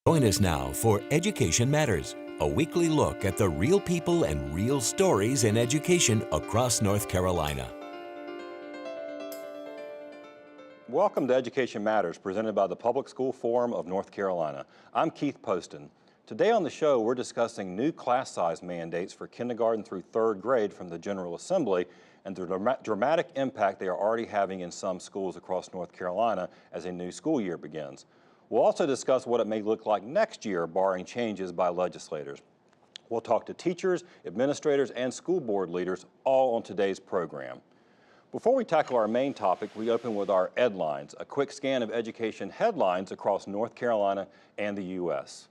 Join us now for Education Matters, a weekly look at the real people and real stories in education across North Carolina. Welcome to Education Matters, presented by the Public School Forum of North Carolina. I'm Keith Poston. Today on the show, we're discussing new class size mandates for kindergarten through third grade from the General Assembly and the dramatic impact they are already having in some schools across North Carolina as a new school year begins. We'll also discuss what it may look like next year, barring changes by legislators. We'll talk to teachers, administrators, and school board leaders, all on today's program. Before we tackle our main topic, we open with our Edlines, a quick scan of education headlines across North Carolina and the U.S.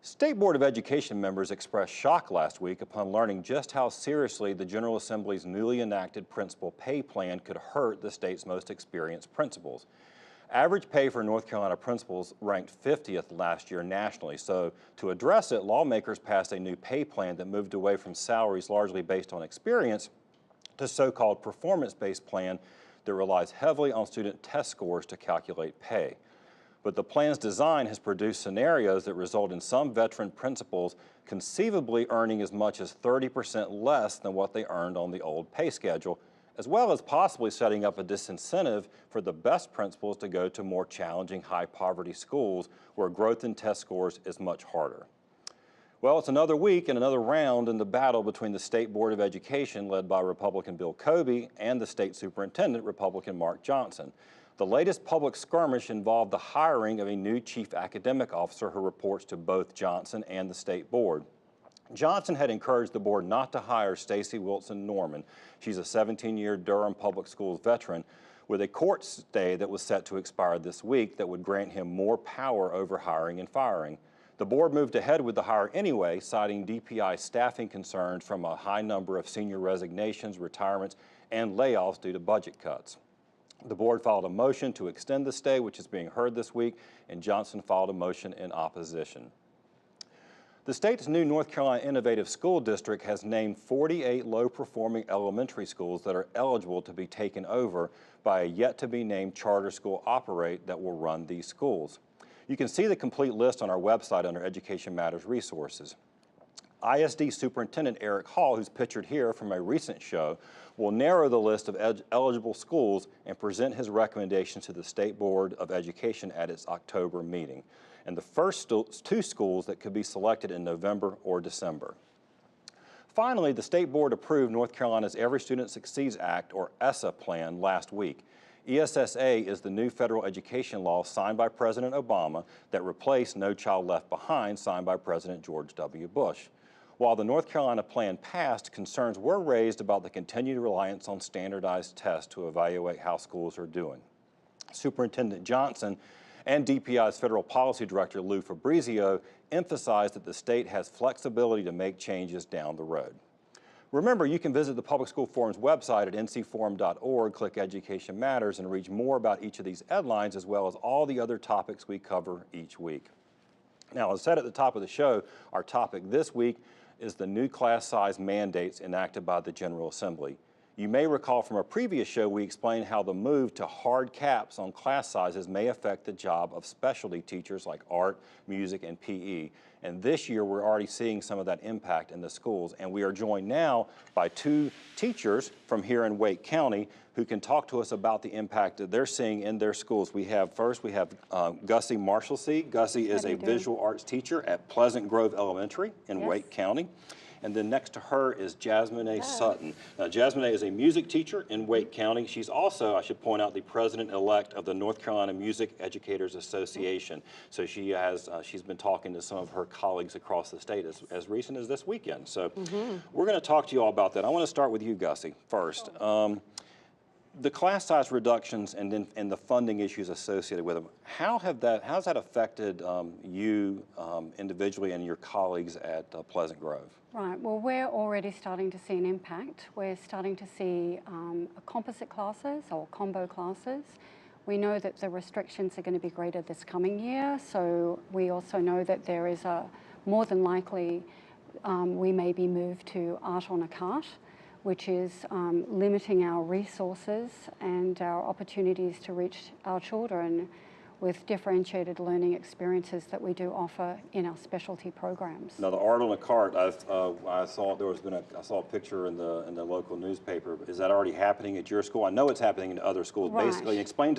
State Board of Education members expressed shock last week upon learning just how seriously the General Assembly's newly enacted principal pay plan could hurt the state's most experienced principals. Average pay for North Carolina principals ranked 50th last year nationally, so to address it, lawmakers passed a new pay plan that moved away from salaries largely based on experience to so-called performance-based plan that relies heavily on student test scores to calculate pay. But the plan's design has produced scenarios that result in some veteran principals conceivably earning as much as 30% less than what they earned on the old pay schedule, as well as possibly setting up a disincentive for the best principals to go to more challenging high-poverty schools where growth in test scores is much harder. Well, it's another week and another round in the battle between the State Board of Education, led by Republican Bill Kobe, and the State Superintendent, Republican Mark Johnson. The latest public skirmish involved the hiring of a new chief academic officer who reports to both Johnson and the State Board. Johnson had encouraged the board not to hire Stacey Wilson Norman. She's a 17-year Durham Public Schools veteran with a court stay that was set to expire this week that would grant him more power over hiring and firing. The board moved ahead with the hire anyway, citing DPI staffing concerns from a high number of senior resignations, retirements, and layoffs due to budget cuts. The board filed a motion to extend the stay, which is being heard this week, and Johnson filed a motion in opposition. The state's new North Carolina Innovative School District has named 48 low-performing elementary schools that are eligible to be taken over by a yet-to-be-named charter school operate that will run these schools. You can see the complete list on our website under Education Matters Resources. ISD Superintendent Eric Hall, who's pictured here from a recent show, will narrow the list of eligible schools and present his recommendations to the State Board of Education at its October meeting. And the first two schools that could be selected in November or December. Finally, the State Board approved North Carolina's Every Student Succeeds Act, or ESSA plan, last week. ESSA is the new federal education law signed by President Obama that replaced No Child Left Behind, signed by President George W. Bush. While the North Carolina plan passed, concerns were raised about the continued reliance on standardized tests to evaluate how schools are doing. Superintendent Johnson and DPI's Federal Policy Director Lou Fabrizio emphasized that the state has flexibility to make changes down the road. Remember, you can visit the Public School Forum's website at ncforum.org, click Education Matters, and read more about each of these headlines, as well as all the other topics we cover each week. Now, as said at the top of the show, our topic this week is the new class size mandates enacted by the General Assembly. You may recall from a previous show we explained how the move to hard caps on class sizes may affect the job of specialty teachers like art, music, and PE. And this year we're already seeing some of that impact in the schools. And we are joined now by two teachers from here in Wake County who can talk to us about the impact that they're seeing in their schools. We have Gussie Marshalsea. Gussie is a visual arts teacher at Pleasant Grove Elementary in Wake County. And then next to her is Jasmine A. Sutton. Now, Jasmine A. is a music teacher in Wake County. She's also, I should point out, the president-elect of the North Carolina Music Educators Association. So she's been talking to some of her colleagues across the state as recent as this weekend. So we're going to talk to you all about that. I want to start with you, Gussie, first. The class size reductions and the funding issues associated with them, how's that affected you individually and your colleagues at Pleasant Grove? Right, well, we're already starting to see an impact. We're starting to see composite classes or combo classes. We know that the restrictions are going to be greater this coming year, so we also know that there is more than likely we may be moved to art on a cart, which is limiting our resources and our opportunities to reach our children. with differentiated learning experiences that we do offer in our specialty programs. Now, the art on the cart, I saw I saw a picture in the local newspaper. Is that already happening at your school? I know it's happening in other schools. Right. Basically, explain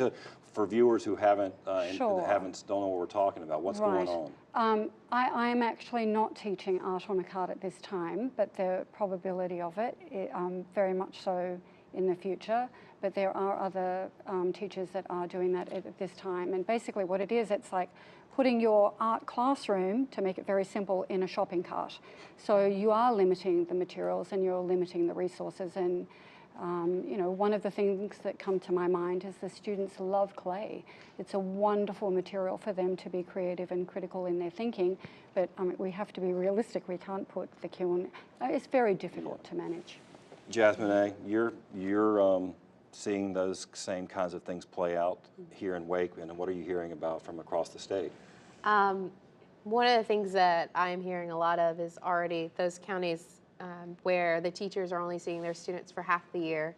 for viewers who haven't Sure. don't know what we're talking about. What's Right. going on? I am actually not teaching art on a cart at this time, but the probability of it, very much so in the future. But there are other teachers that are doing that at this time. And basically what it is, it's like putting your art classroom, to make it very simple, in a shopping cart. So you are limiting the materials and you're limiting the resources. And you know, one of the things that come to my mind is the students love clay. It's a wonderful material for them to be creative and critical in their thinking, but we have to be realistic. We can't put the kiln. It's very difficult to manage. Jasmine, you're seeing those same kinds of things play out here in Wake, and what are you hearing about from across the state? One of the things that I'm hearing a lot of is already those counties where the teachers are only seeing their students for half the year,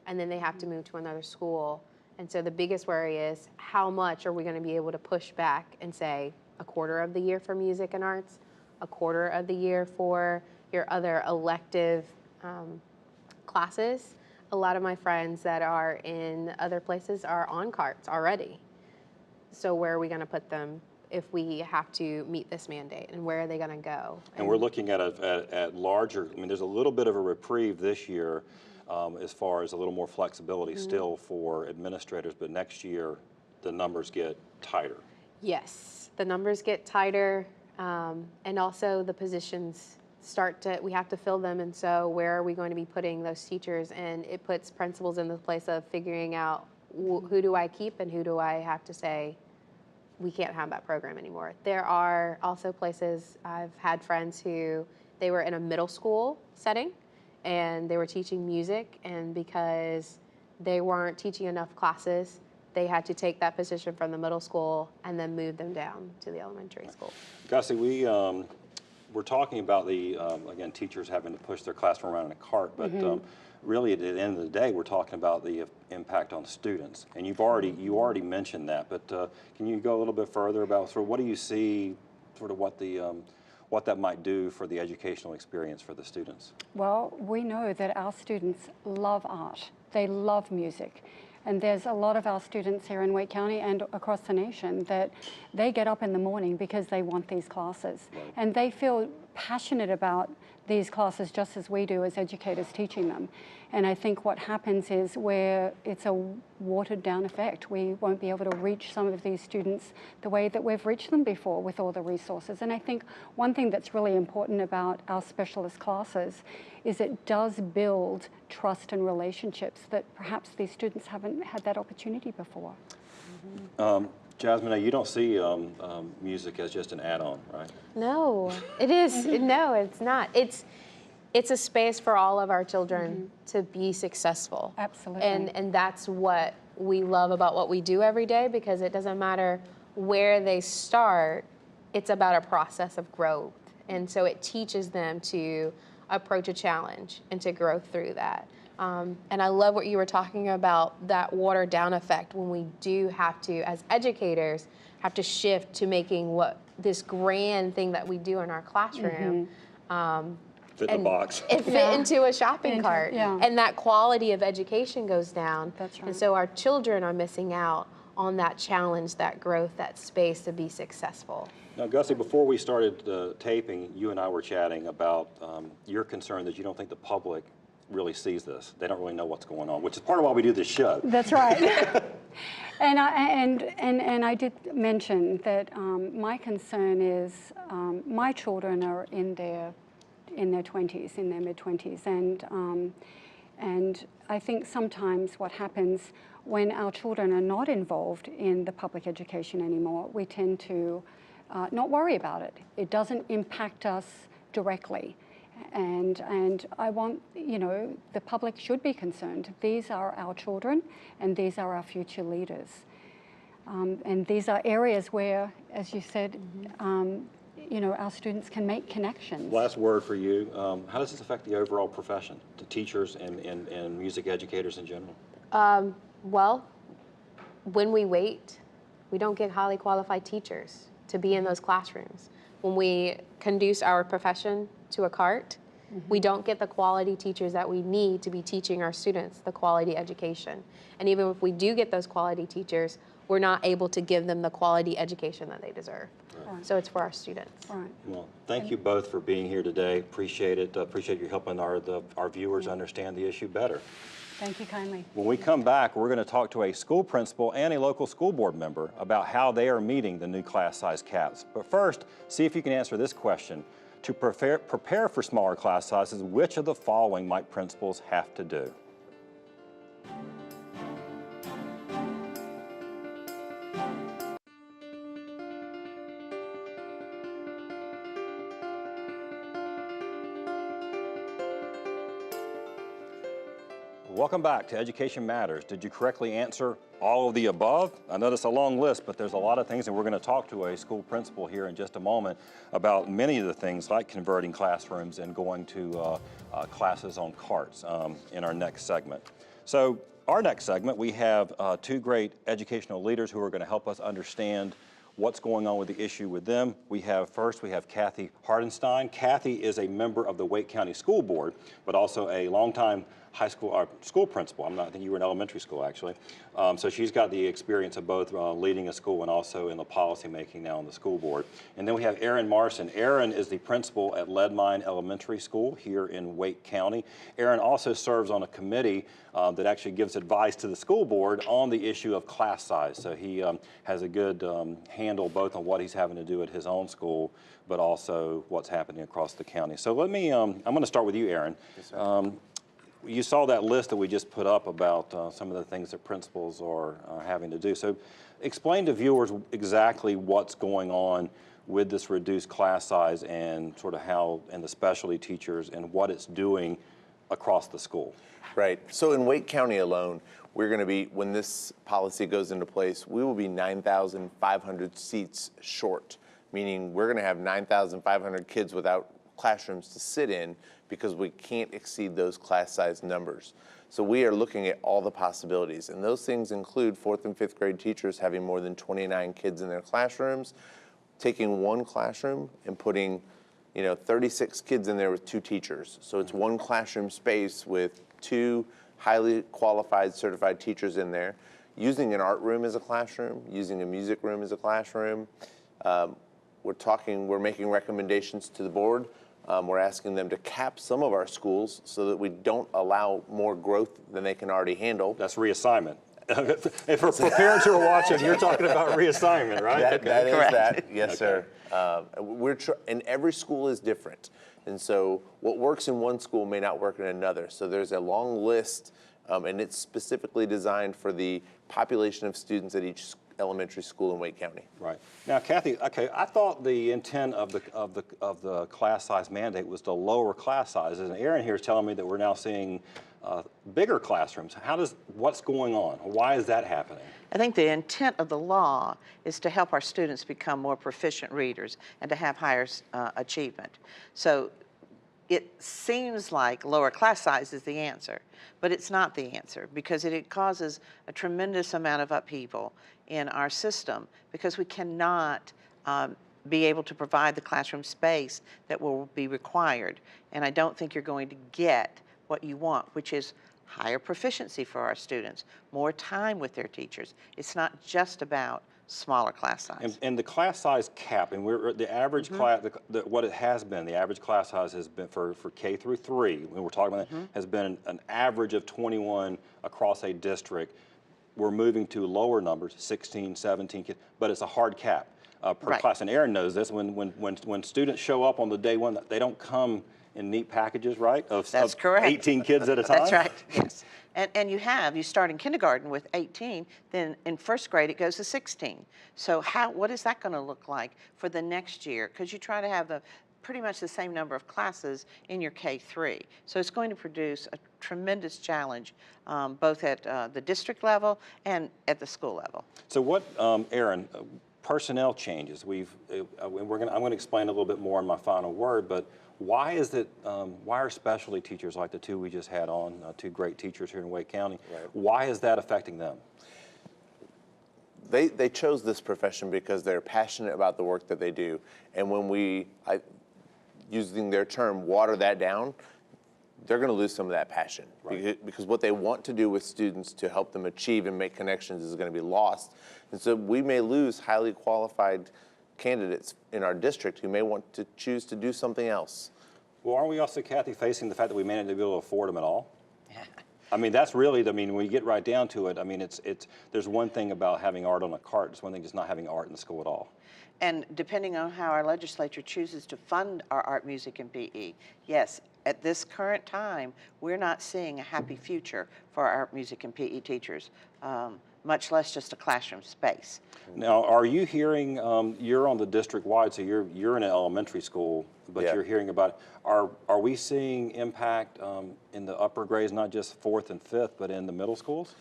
and then they have to move to another school. And so the biggest worry is, how much are we going to be able to push back and say a quarter of the year for music and arts, a quarter of the year for your other elective classes? A lot of my friends that are in other places are on carts already. So where are we going to put them if we have to meet this mandate, and where are they going to go? And we're looking at larger, I mean, there's a little bit of a reprieve this year as far as a little more flexibility still for administrators, but next year the numbers get tighter. Yes, the numbers get tighter, and also the positions we have to fill them, and so where are we going to be putting those teachers? And it puts principals in the place of figuring out who do I keep and who do I have to say, we can't have that program anymore. There are also places, I've had friends who, they were in a middle school setting and they were teaching music, and because they weren't teaching enough classes, they had to take that position from the middle school and then move them down to the elementary school. Gussie, we're talking about again, teachers having to push their classroom around in a cart, but really at the end of the day, we're talking about the impact on students. And you already mentioned that, but can you go a little bit further about sort of what do you see, sort of what that might do for the educational experience for the students? Well, we know that our students love art. They love music. And there's a lot of our students here in Wake County and across the nation that they get up in the morning because they want these classes. Right. And they feel passionate about these classes just as we do as educators teaching them. And I think what happens is where it's a watered down effect. We won't be able to reach some of these students the way that we've reached them before with all the resources. And I think one thing that's really important about our specialist classes is it does build trust and relationships that perhaps these students haven't had that opportunity before. Jasmine, you don't see music as just an add-on, right? No, it is. No, it's not. It's a space for all of our children to be successful. Absolutely. And that's what we love about what we do every day, because it doesn't matter where they start, it's about a process of growth. And so it teaches them to approach a challenge and to grow through that. And I love what you were talking about, that watered down effect, when we do have to, as educators, have to shift to making what this grand thing that we do in our classroom fit in a box. It fit into a shopping cart. Yeah. And that quality of education goes down. That's right. And so our children are missing out on that challenge, that growth, that space to be successful. Now, Gussie, before we started taping, you and I were chatting about your concern that you don't think the public really sees this. They don't really know what's going on, which is part of why we do this show. That's right. And I did mention that my concern is my children are in their 20s, in their mid-20s, and I think sometimes what happens when our children are not involved in the public education anymore, we tend to not worry about it. It doesn't impact us directly. And I want, the public should be concerned. These are our children, and these are our future leaders. And these are areas where, as you said, our students can make connections. Last word for you. How does this affect the overall profession, the teachers and music educators in general? Well, when we wait We don't get highly qualified teachers to be in those classrooms. When we conduce our profession to a cart, we don't get the quality teachers that we need to be teaching our students the quality education. And even if we do get those quality teachers, we're not able to give them the quality education that they deserve. Right. So it's for our students. Right. Well, thank you both for being here today. Appreciate it. Appreciate you helping our viewers understand the issue better. Thank you kindly. When we come back, we're going to talk to a school principal and a local school board member about how they are meeting the new class size caps. But first, see if you can answer this question. To prepare for smaller class sizes, which of the following might principals have to do? Welcome back to Education Matters. Did you correctly answer all of the above? I know it's a long list, but there's a lot of things, and we're going to talk to a school principal here in just a moment about many of the things like converting classrooms and going to classes on carts in our next segment. So our next segment, we have two great educational leaders who are going to help us understand what's going on with the issue with them. First, we have Kathy Hardin. Kathy is a member of the Wake County School Board, but also a longtime high school school principal. I think you were in elementary school, actually. So she's got the experience of both leading a school and also in the policy making now on the school board. And then we have Erin Marson. Erin is the principal at Leadmine Elementary School here in Wake County. Erin also serves on a committee that actually gives advice to the school board on the issue of class size. So he has a good handle both on what he's having to do at his own school, but also what's happening across the county. So let me, I'm going to start with you, Erin. Yes, you saw that list that we just put up about some of the things that principals are having to do. So explain to viewers exactly what's going on with this reduced class size and sort of how, and the specialty teachers and what it's doing across the school. Right. So in Wake County alone, we're going to be, when this policy goes into place, we will be 9,500 seats short, meaning we're going to have 9,500 kids without classrooms to sit in because we can't exceed those class size numbers. So we are looking at all the possibilities, and those things include 4th and 5th grade teachers having more than 29 kids in their classrooms, taking one classroom and putting 36 kids in there with 2 teachers. So it's one classroom space with 2 highly qualified certified teachers in there, using an art room as a classroom, using a music room as a classroom. We're making recommendations to the board. We're asking them to cap some of our schools so that we don't allow more growth than they can already handle. That's reassignment. If for parents who are watching, you're talking about reassignment, right? That is Correct. that, yes, sir. And every school is different. And so what works in one school may not work in another. So there's a long list, and it's specifically designed for the population of students at each elementary school in Wake County. Right. Now, Kathy, okay, I thought the intent of the class size mandate was to lower class sizes, and Erin here is telling me that we're now seeing bigger classrooms. What's going on? Why is that happening? I think the intent of the law is to help our students become more proficient readers and to have higher achievement. So it seems like lower class size is the answer, but it's not the answer because it causes a tremendous amount of upheaval in our system because we cannot be able to provide the classroom space that will be required. And I don't think you're going to get what you want, which is higher proficiency for our students, more time with their teachers. It's not just about smaller class size. And the class size cap, and the average class, what it has been, the average class size has been for K through 3, when we're talking about that, has been an average of 21 across a district. We're moving to lower numbers, 16, 17 kids, but it's a hard cap per class. And Erin knows this, when students show up on the day one, they don't come in neat packages, right? That's correct. 18 kids at a time? That's right, yes. And you start in kindergarten with 18, then in 1st grade it goes to 16. So what is that going to look like for the next year? Because you try to have pretty much the same number of classes in your K-3. So it's going to produce a tremendous challenge both at the district level and at the school level. So what, Erin, personnel changes, I'm going to explain a little bit more in my final word, but why are specialty teachers like the 2 we just had on, 2 great teachers here in Wake County, why is that affecting them? they chose this profession because they're passionate about the work that they do. And when using their term, water that down, they're going to lose some of that passion. Right. Because what they want to do with students to help them achieve and make connections is going to be lost. And so we may lose highly qualified candidates in our district who may want to choose to do something else. Well, aren't we also, Kathy, facing the fact that we may not be able to afford them at all? I mean, that's really, when you get right down to it, I mean, there's one thing about having art on a cart, it's one thing just not having art in the school at all. And depending on how our legislature chooses to fund our art, music, and PE, yes, at this current time, we're not seeing a happy future for our art, music, and PE teachers, much less just a classroom space. Now, are you hearing, you're on the district-wide, so you're in an elementary school, but Yeah. you're hearing about, are we seeing impact in the upper grades, not just 4th and 5th, but in the middle schools?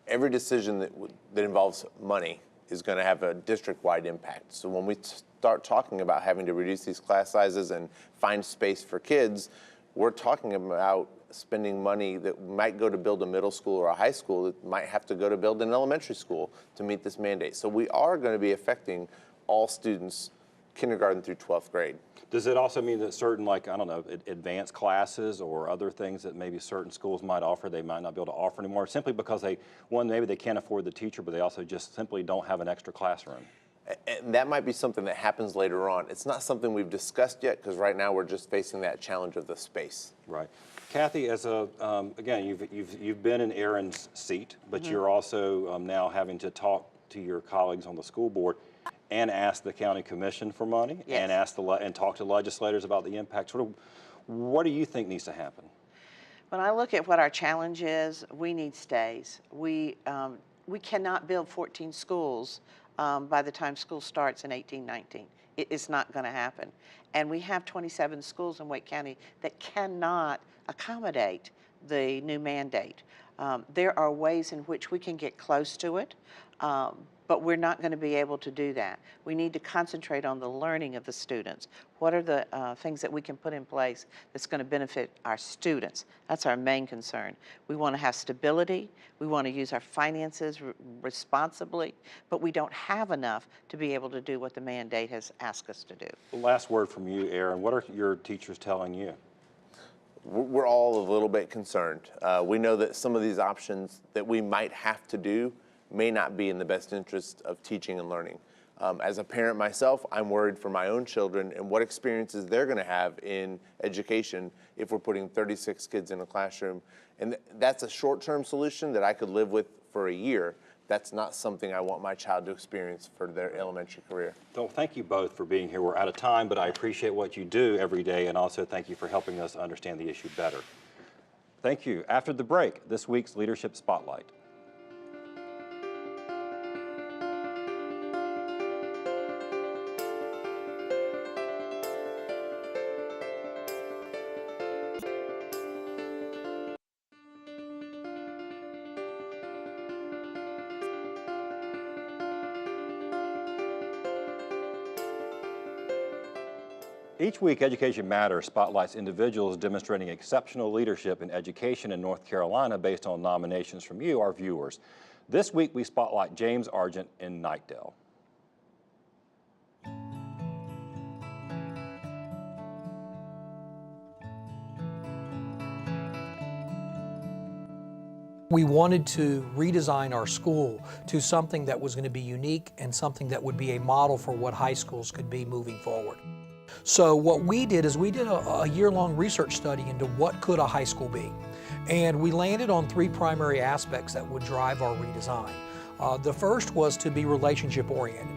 Every decision that involves money is going to have a district-wide impact. So when we start talking about having to reduce these class sizes and find space for kids, we're talking about spending money that might go to build a middle school or a high school that might have to go to build an elementary school to meet this mandate. So we are going to be affecting all students, kindergarten through 12th grade. Does it also mean that certain, like, I don't know, advanced classes or other things that maybe certain schools might offer, they might not be able to offer anymore, simply because maybe they can't afford the teacher, but they also just simply don't have an extra classroom? And that might be something that happens later on. It's not something we've discussed yet, because right now we're just facing that challenge of the space. Right. Kathy, as again, you've been in Aaron's seat, but you're also now having to talk to your colleagues on the school board and ask the county commission for money, Yes. and talk to legislators about the impact. What do you think needs to happen? When I look at what our challenge is, we need stays. We cannot build 14 schools by the time school starts in 1819. It is not going to happen. And we have 27 schools in Wake County that cannot accommodate the new mandate. There are ways in which we can get close to it, but we're not going to be able to do that. We need to concentrate on the learning of the students. What are the things that we can put in place that's going to benefit our students? That's our main concern. We want to have stability. We want to use our finances responsibly, but we don't have enough to be able to do what the mandate has asked us to do. Last word from you, Aaron. What are your teachers telling you? We're all a little bit concerned. We know that some of these options that we might have to do may not be in the best interest of teaching and learning. As a parent myself, I'm worried for my own children and what experiences they're going to have in education if we're putting 36 kids in a classroom. And that's a short-term solution that I could live with for a year. That's not something I want my child to experience for their elementary career. So thank you both for being here. We're out of time, but I appreciate what you do every day, and also thank you for helping us understand the issue better. Thank you. After the break, this week's Leadership Spotlight. Each week, Education Matters spotlights individuals demonstrating exceptional leadership in education in North Carolina based on nominations from you, our viewers. This week, we spotlight James Argent in Knightdale. We wanted to redesign our school to something that was going to be unique and something that would be a model for what high schools could be moving forward. So what we did is we did a year-long research study into what could a high school be. And we landed on 3 primary aspects that would drive our redesign. The first was to be relationship-oriented.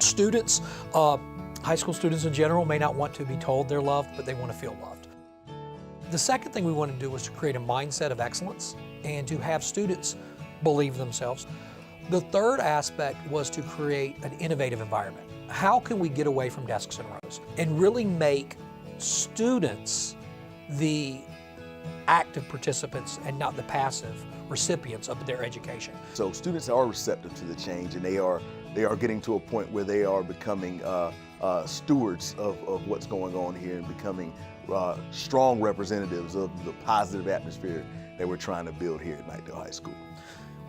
Students, high school students in general, may not want to be told they're loved, but they want to feel loved. The second thing we wanted to do was to create a mindset of excellence and to have students believe themselves. The third aspect was to create an innovative environment. How can we get away from desks and rows and really make students the active participants and not the passive recipients of their education? So students are receptive to the change, and they are getting to a point where they are becoming stewards of what's going on here and becoming strong representatives of the positive atmosphere that we're trying to build here at Knightdale High School.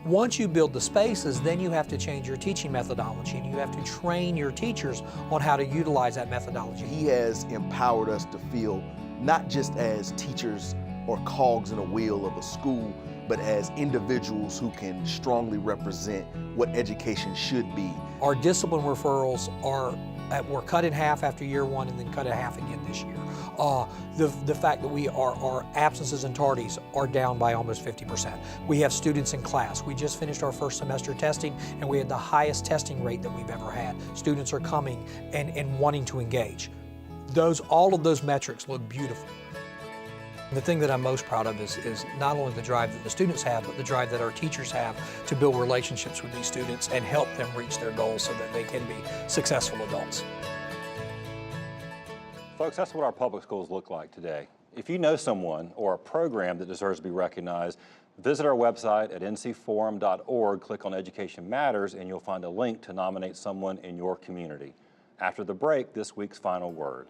Once you build the spaces, then you have to change your teaching methodology and you have to train your teachers on how to utilize that methodology. He has empowered us to feel not just as teachers or cogs in a wheel of a school, but as individuals who can strongly represent what education should be. Our discipline referrals were cut in half after year one and then cut in half again this year. The fact that our absences and tardies are down by almost 50%. We have students in class. We just finished our first semester testing and we had the highest testing rate that we've ever had. Students are coming and wanting to engage. All of those metrics look beautiful. The thing that I'm most proud of is not only the drive that the students have, but the drive that our teachers have to build relationships with these students and help them reach their goals so that they can be successful adults. Folks, that's what our public schools look like today. If you know someone or a program that deserves to be recognized, visit our website at ncforum.org, click on Education Matters, and you'll find a link to nominate someone in your community. After the break, this week's final word.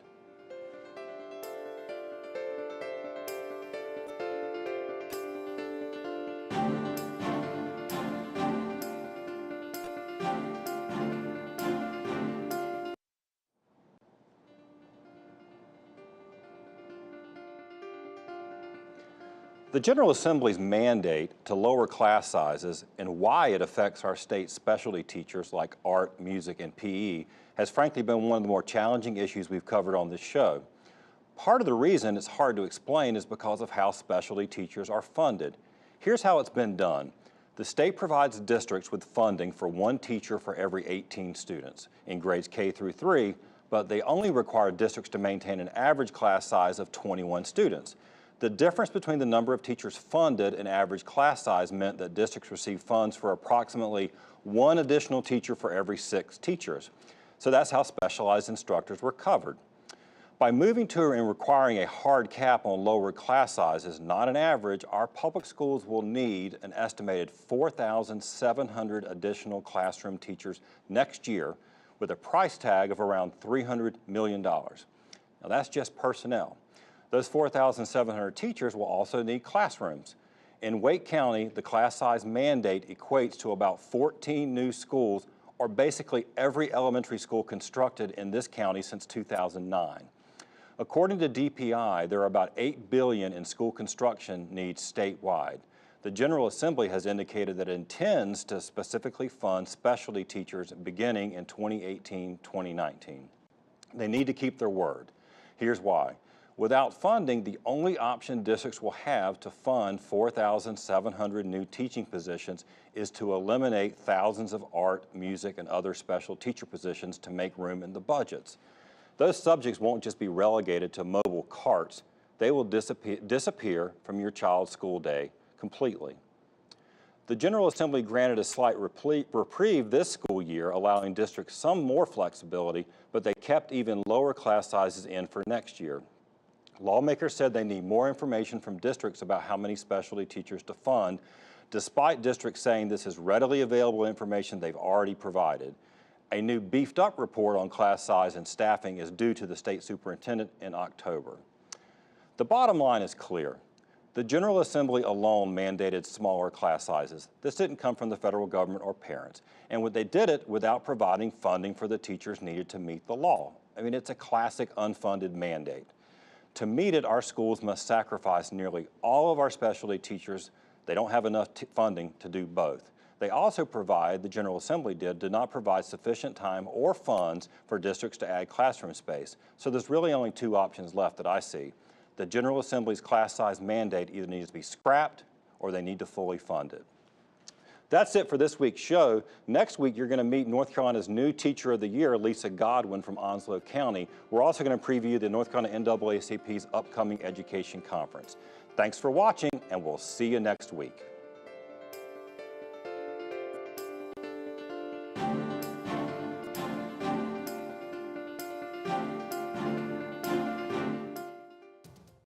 The General Assembly's mandate to lower class sizes and why it affects our state's specialty teachers like art, music, and PE has frankly been one of the more challenging issues we've covered on this show. Part of the reason it's hard to explain is because of how specialty teachers are funded. Here's how it's been done. The state provides districts with funding for one teacher for every 18 students in grades K through 3, but they only require districts to maintain an average class size of 21 students. The difference between the number of teachers funded and average class size meant that districts received funds for approximately one additional teacher for every 6 teachers. So that's how specialized instructors were covered. By moving to and requiring a hard cap on lower class sizes, not an average, our public schools will need an estimated 4,700 additional classroom teachers next year with a price tag of around $300 million. Now that's just personnel. Those 4,700 teachers will also need classrooms. In Wake County, the class size mandate equates to about 14 new schools, or basically every elementary school constructed in this county since 2009. According to DPI, there are about $8 billion in school construction needs statewide. The General Assembly has indicated that it intends to specifically fund specialty teachers beginning in 2018-2019. They need to keep their word. Here's why. Without funding, the only option districts will have to fund 4,700 new teaching positions is to eliminate thousands of art, music, and other special teacher positions to make room in the budgets. Those subjects won't just be relegated to mobile carts. They will disappear from your child's school day completely. The General Assembly granted a slight reprieve this school year, allowing districts some more flexibility, but they kept even lower class sizes in for next year. Lawmakers said they need more information from districts about how many specialty teachers to fund, despite districts saying this is readily available information they've already provided. A new beefed up report on class size and staffing is due to the state superintendent in October. The bottom line is clear. The General Assembly alone mandated smaller class sizes. This didn't come from the federal government or parents. And they did it without providing funding for the teachers needed to meet the law. I mean, it's a classic unfunded mandate. To meet it, our schools must sacrifice nearly all of our specialty teachers. They don't have enough funding to do both. They also the General Assembly did not provide sufficient time or funds for districts to add classroom space. So there's really only 2 options left that I see. The General Assembly's class size mandate either needs to be scrapped or they need to fully fund it. That's it for this week's show. Next week, you're going to meet North Carolina's new Teacher of the Year, Lisa Godwin from Onslow County. We're also going to preview the North Carolina NAACP's upcoming education conference. Thanks for watching, and we'll see you next week.